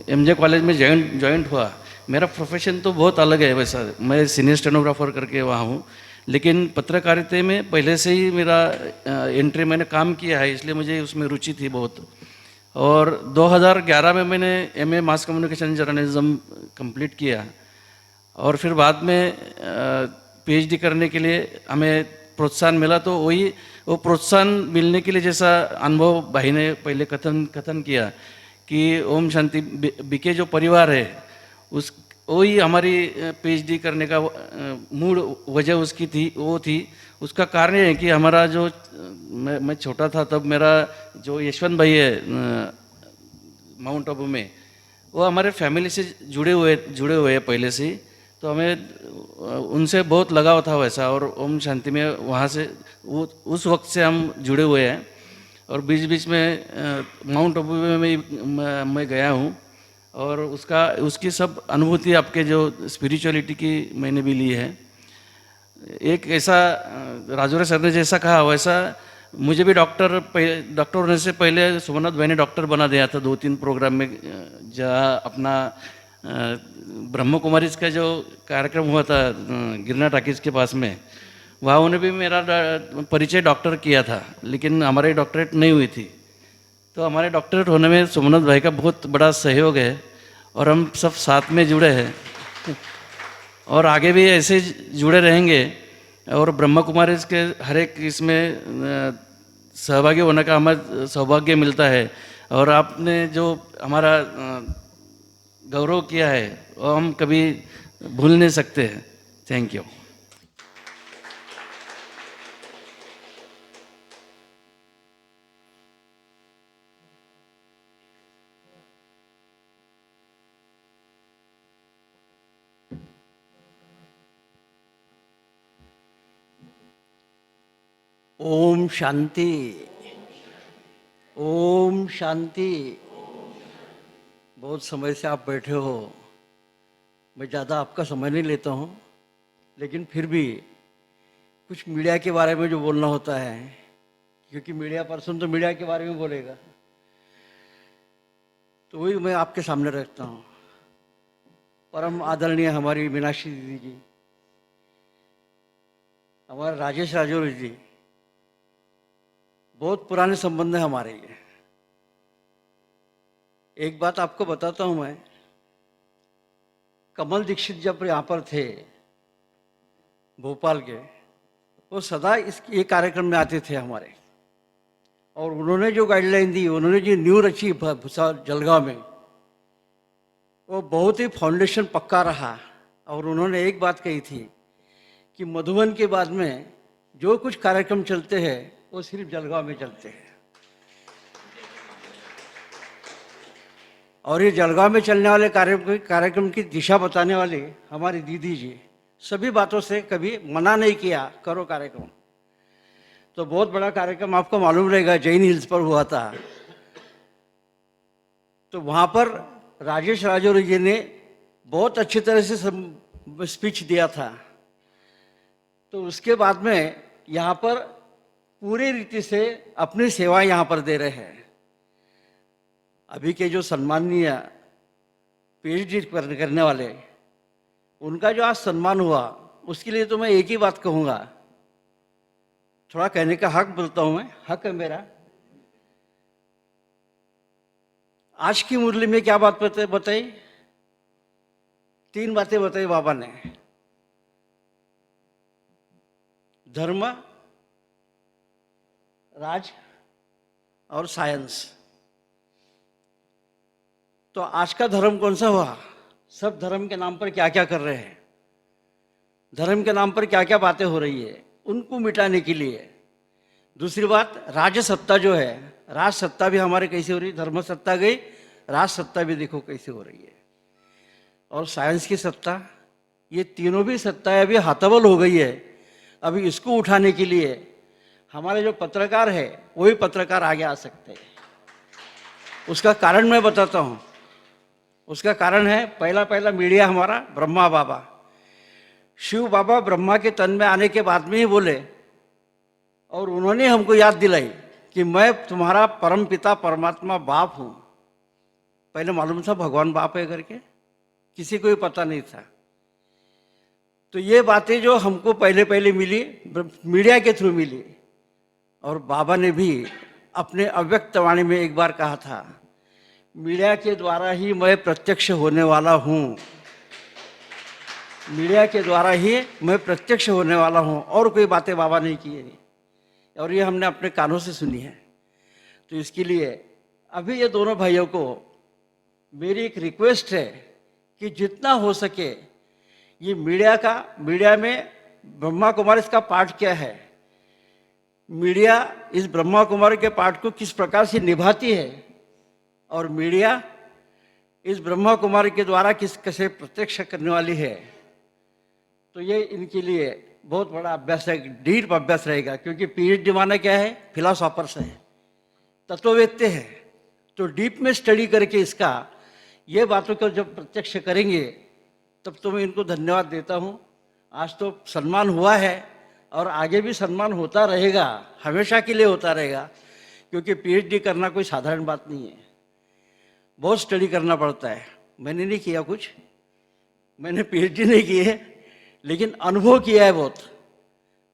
S5: एमजे कॉलेज में ज्वाइंट हुआ, मेरा प्रोफेशन तो बहुत अलग है। वैसा मैं सीनियर स्टेनोग्राफर करके वहाँ हूँ, लेकिन पत्रकारिता में पहले से ही मेरा एंट्री मैंने काम किया है, इसलिए मुझे उसमें रुचि थी बहुत। और 2011 में मैंने MA mass communication journalism complete किया और फिर बाद में पीएचडी करने के लिए हमें प्रोत्साहन मिला। तो वो प्रोत्साहन मिलने के लिए जैसा अनुभव भाई ने पहले कथन किया कि ओम शांति बीके जो परिवार है उस वही हमारी पीएचडी करने का मूल वजह उसकी थी, वो थी। उसका कारण ये है कि हमारा जो मैं छोटा था तब मेरा जो यशवंत भाई है माउंट आबू में, वो हमारे फैमिली से जुड़े हुए हैं पहले से ही, तो हमें उनसे बहुत लगाव था वैसा। और ओम शांति में वहाँ से उस वक्त से हम जुड़े हुए हैं। और बीच बीच में माउंट आबू में मैं गया हूँ और उसकी सब अनुभूति आपके जो स्पिरिचुअलिटी की मैंने भी ली है। एक ऐसा राजौरे सर ने जैसा कहा वैसा मुझे भी डॉक्टर होने से पहले सोमनाथ भाई ने डॉक्टर बना दिया था 2-3 प्रोग्राम में। जहाँ अपना ब्रह्म कुमारीज का जो कार्यक्रम हुआ था गिरना टाकीज के पास में, वहाँ उन्हें भी मेरा परिचय डॉक्टर किया था, लेकिन हमारी डॉक्टरेट नहीं हुई थी। तो हमारे डॉक्टरेट होने में सोमनाथ भाई का बहुत बड़ा सहयोग है और हम सब साथ में जुड़े हैं और आगे भी ऐसे जुड़े रहेंगे। और ब्रह्म कुमारी के हर एक इसमें सहभागी होने का हमें सौभाग्य मिलता है। और आपने जो हमारा गौरव किया है वो हम कभी भूल नहीं सकते हैं। Thank you.
S6: ओम शांति, ओम शांति। बहुत समय से आप बैठे हो, मैं ज़्यादा आपका समय नहीं लेता हूँ, लेकिन फिर भी कुछ मीडिया के बारे में जो बोलना होता है, क्योंकि मीडिया पर्सन तो मीडिया के बारे में बोलेगा, तो वही मैं आपके सामने रखता हूँ। परम आदरणीय हमारी मीनाक्षी दीदी जी, हमारे राजेश राजौरी जी, बहुत पुराने संबंध है हमारे ये। एक बात आपको बताता हूं मैं, कमल दीक्षित जब यहाँ पर थे भोपाल के, वो सदा ये कार्यक्रम में आते थे हमारे, और उन्होंने जो गाइडलाइन दी, उन्होंने जो न्यू रची जलगांव में, वो बहुत ही फाउंडेशन पक्का रहा। और उन्होंने एक बात कही थी कि मधुबन के बाद में जो कुछ कार्यक्रम चलते हैं वो सिर्फ जलगांव में चलते हैं। और ये जलगांव में चलने वाले कार्यक्रम की दिशा बताने वाले हमारी दीदी जी सभी बातों से कभी मना नहीं किया, करो कार्यक्रम। तो बहुत बड़ा कार्यक्रम आपको मालूम रहेगा, जैन हिल्स पर हुआ था। तो वहाँ पर राजेश राजौरी जी ने बहुत अच्छी तरह से स्पीच दिया था। तो उसके बाद में यहाँ पर पूरी रीति से अपनी सेवा यहाँ पर दे रहे हैं। अभी के जो सम्माननीय पीएचडी करने वाले, उनका जो आज सम्मान हुआ, उसके लिए तो मैं एक ही बात कहूँगा, थोड़ा कहने का हक बोलता हूँ मैं, हक है मेरा। आज की मुरली में क्या बात बताई? 3 बातें बताई बाबा ने। धर्म, राज और साइंस। तो आज का धर्म कौन सा हुआ? सब धर्म के नाम पर क्या क्या कर रहे हैं, धर्म के नाम पर क्या क्या बातें हो रही है, उनको मिटाने के लिए। दूसरी बात, राज सत्ता जो है, राज सत्ता भी हमारे कैसे हो रही है, धर्म सत्ता गई, राज सत्ता भी देखो कैसे हो रही है। और साइंस की सत्ता, ये तीनों भी सत्ताएं अभी हाथाबल हो गई है। अभी इसको उठाने के लिए हमारे जो पत्रकार है, वही पत्रकार आगे आ सकते हैं। उसका कारण मैं बताता हूँ। उसका कारण है, पहला मीडिया हमारा ब्रह्मा बाबा, शिव बाबा ब्रह्मा के तन में आने के बाद में ही बोले, और उन्होंने हमको याद दिलाई कि मैं तुम्हारा परम पिता परमात्मा बाप हूँ। पहले मालूम था भगवान बाप है करके, किसी को भी पता नहीं था। तो ये बातें जो हमको पहले मिली, मीडिया के थ्रू मिली। और बाबा ने भी अपने अव्यक्त वाणी में एक बार कहा था मीडिया के द्वारा ही मैं प्रत्यक्ष होने वाला हूँ, मीडिया के द्वारा ही मैं प्रत्यक्ष होने वाला हूँ, और कोई बातें बाबा नहीं की है, और ये हमने अपने कानों से सुनी है। तो इसके लिए अभी ये दोनों भाइयों को मेरी एक रिक्वेस्ट है कि जितना हो सके ये मीडिया में ब्रह्मा कुमारी इसका पार्ट क्या है, मीडिया इस ब्रह्मा कुमारी के पार्ट को किस प्रकार से निभाती है, और मीडिया इस ब्रह्मा कुमारी के द्वारा किस कैसे प्रत्यक्ष करने वाली है। तो ये इनके लिए बहुत बड़ा अभ्यास है, डीप अभ्यास रहेगा, क्योंकि पीएचडी माना क्या है, फिलोसॉफर्स है, तत्ववेत्ते हैं। तो डीप में स्टडी करके इसका ये बातों को जब प्रत्यक्ष करेंगे तब तो मैं इनको धन्यवाद देता हूँ। आज तो सम्मान हुआ है और आगे भी सम्मान होता रहेगा, हमेशा के लिए होता रहेगा, क्योंकि पीएचडी करना कोई साधारण बात नहीं है, बहुत स्टडी करना पड़ता है। मैंने नहीं किया कुछ, मैंने पीएचडी नहीं की है, लेकिन अनुभव किया है बहुत।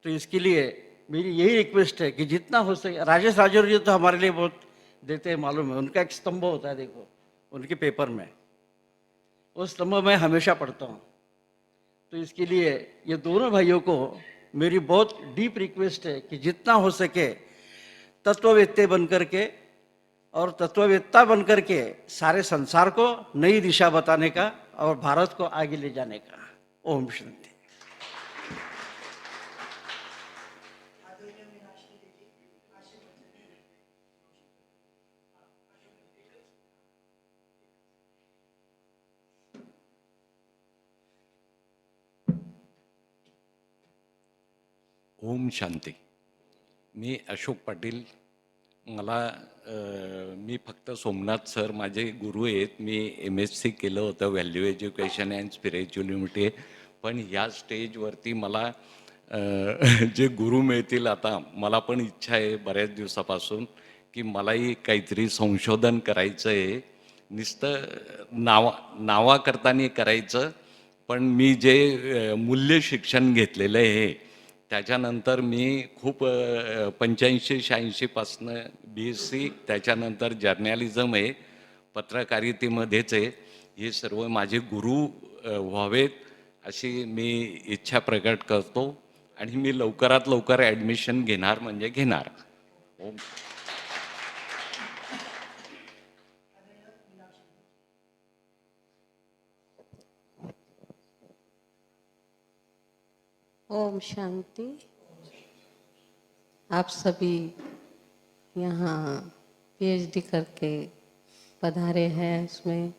S6: तो इसके लिए मेरी यही रिक्वेस्ट है कि जितना हो सके, राजेश राजौरी जी तो हमारे लिए बहुत देते हैं, मालूम है, उनका एक स्तंभ होता है, देखो उनके पेपर में, उस स्तंभ मैं हमेशा पढ़ता हूँ। तो इसके लिए ये दोनों भाइयों को मेरी बहुत डीप रिक्वेस्ट है कि जितना हो सके तत्ववेत्ते बन करके और तत्ववेत्ता बन करके सारे संसार को नई दिशा बताने का और भारत को आगे ले जाने का। ओम शांति।
S7: ओम शांती. मी अशोक पाटील. मला मी फक्त सोमनाथ सर माझे गुरु आहेत. मी MSc केलं होतं व्हॅल्यू एज्युकेशन अँड स्पिरिच्युअलिटी. पण या स्टेजवरती मला जे गुरु मिळतील, आता मला पण इच्छा आहे बऱ्याच दिवसापासून की मलाही काहीतरी संशोधन करायचं आहे. नुसतं नावाकरतानी करायचं, पण मी जे मूल्य शिक्षण घेतलेलं आहे त्याच्यानंतर मी खूप 85-86 पासनं BSc, त्याच्यानंतर जर्नलिझम आहे, पत्रकारितेमध्येच आहे. हे सर्व माझे गुरु व्हावेत अशी मी इच्छा प्रकट करतो आणि मी लवकरात लवकर ॲडमिशन घेणार म्हणजे घेणार. ओम.
S8: ओम शांति. आप सभी यहाँ PhD करके पधारे हैं, उसमें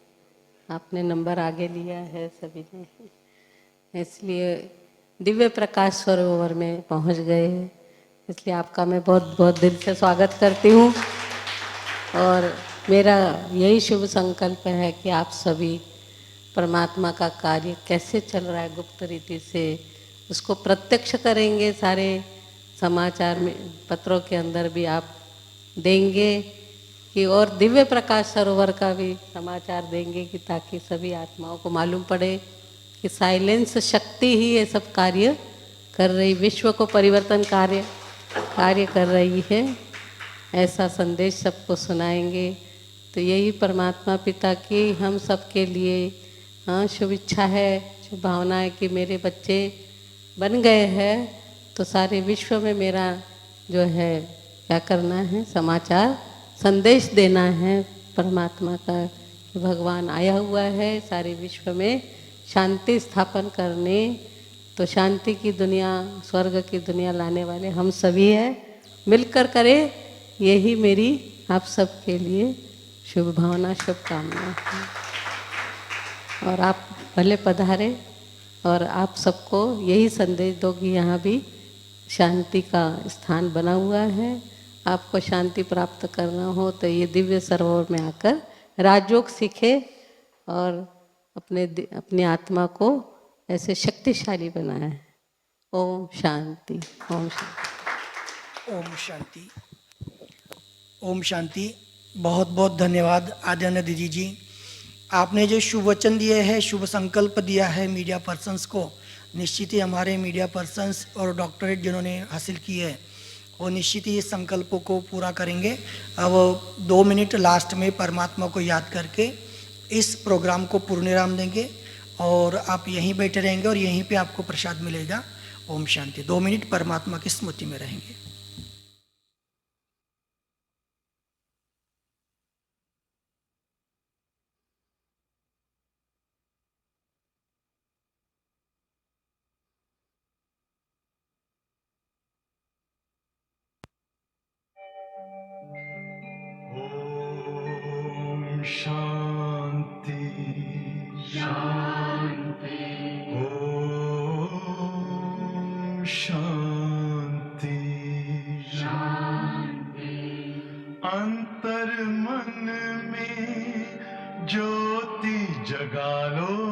S8: आपने नंबर आगे लिया है सभी ने, इसलिए दिव्य प्रकाश सरोवर में पहुँच गए हैं. इसलिए आपका मैं बहुत बहुत दिल से स्वागत करती हूँ. और मेरा यही शुभ संकल्प है कि आप सभी परमात्मा का कार्य कैसे चल रहा है गुप्त रीति से उसको प्रत्यक्ष करेंगे. सारे समाचार में पत्रों के अंदर भी आप देंगे कि, और दिव्य प्रकाश सरोवर का भी समाचार देंगे कि ताकि सभी आत्माओं को मालूम पड़े कि साइलेंस शक्ति ही ये सब कार्य कर रही, विश्व को परिवर्तन कार्य कर रही है. ऐसा संदेश सबको सुनाएंगे. तो यही परमात्मा पिता की हम सबके लिए शुभ इच्छा है, शुभ भावना है कि मेरे बच्चे बन गए हैं तो सारे विश्व में मेरा जो है क्या करना है, समाचार संदेश देना है परमात्मा का कि भगवान आया हुआ है सारे विश्व में शांति स्थापन करने. तो शांति की दुनिया, स्वर्ग की दुनिया लाने वाले हम सभी हैं, मिलकर करें. यही मेरी आप सबके लिए शुभ भावना, शुभकामना है. और आप भले पधारे और आप सबको यही संदेश दो कि यहाँ भी शांति का स्थान बना हुआ है. आपको शांति प्राप्त करना हो तो ये दिव्य सरोवर में आकर राजयोग सीखे और अपनी आत्मा को ऐसे शक्तिशाली बनाए. ओम शांति. ओम शांति.
S2: ओम शांति. ओम शांति. बहुत बहुत धन्यवाद आदरणीय दीदी जी. आपने जो शुभ वचन दिए हैं, शुभ संकल्प दिया है मीडिया पर्सन्स को, निश्चित ही हमारे मीडिया पर्सन्स और डॉक्टरेट जिन्होंने हासिल की है वो निश्चित ही इस संकल्पों को पूरा करेंगे। अब 2 मिनट लास्ट में परमात्मा को याद करके इस प्रोग्राम को पूर्णविराम देंगे और आप यहीं बैठे रहेंगे और यहीं पे आपको प्रसाद मिलेगा। ओम शांति। 2 मिनट परमात्मा की स्मृति में रहेंगे।
S9: ओम शांति शांति। ओम शांति शांति। अंतर मन में ज्योति जगा लो।